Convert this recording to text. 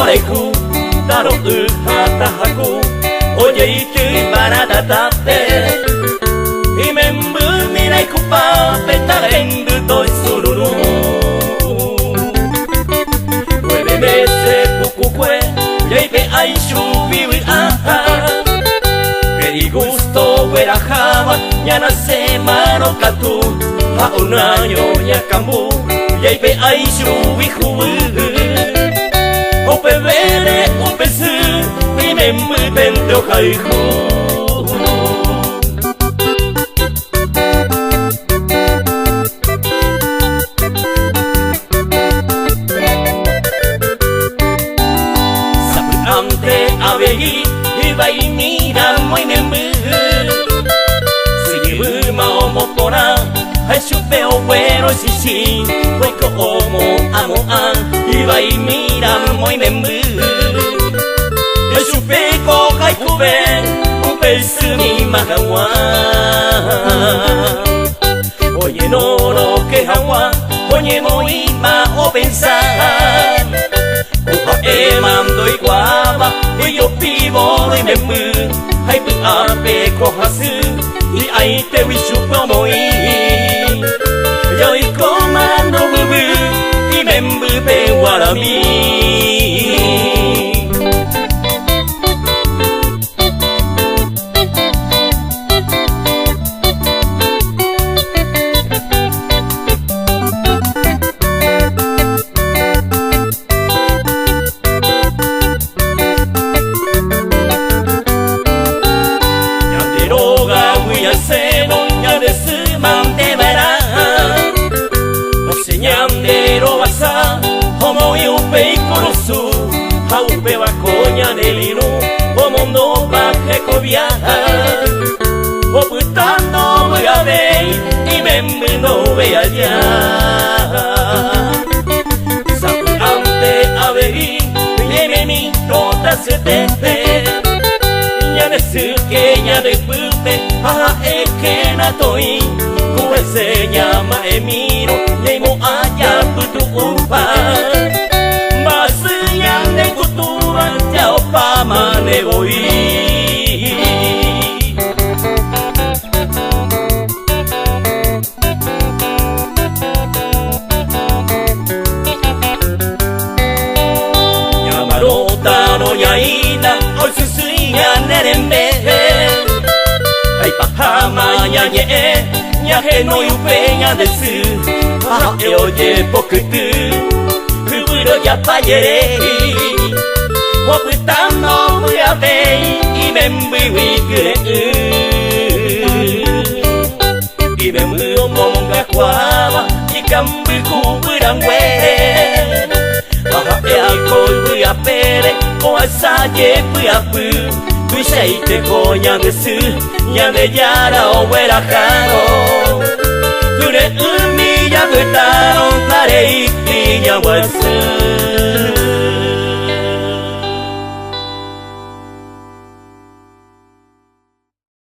Aleku taruh hatahaku Ojai cuy parada tate Remember nilai ku papetareng de toi sururu Nueve meses buku kue Yai pe ai shubiwi aha Very gusto ver a Java Ya na semana katu Ha un año ya kambu Yai pe ai shubi huwi Ope vere ope su Remember bento kai hu Abegi ibai mira moi nembu Sigibu mao mopona Hai shupeo bueno shishi Weko omo amo an Ibai mira moi nembu Hai shupeko hai kuben Upe sumi mahawa Oye no no que hawa Oye moi ma o pensar Emando iguaba y yo vivo y me mu Hai tu ape kohasu y ai te wishu promoi Yo y comando bubu y me mu pe warami Haupe bakonya nelinu O mundo baje viajar O putando voy a ver Y me no ve allá Sapu ante a ver Yeme mi nota se te Ya de su que ya de pute Ah, es que na toi Kue se llama Emiro Yemo allá putu upa Mane voy Yamarota no yaina Ol susuya nerembe Hai pahama ya nye Nyahe no yupeña desu Ah e oye pokutu Kuburo ya payere Waputano muya bei Imembu wikure Imembu omonga kwaba Ikambu kuburangwe Waha e alcohol buya pere O asaye buya pu Kushaite ko nyandesu Nyande yara o wera karo Kure umi ya butaro Tare iti ya wasu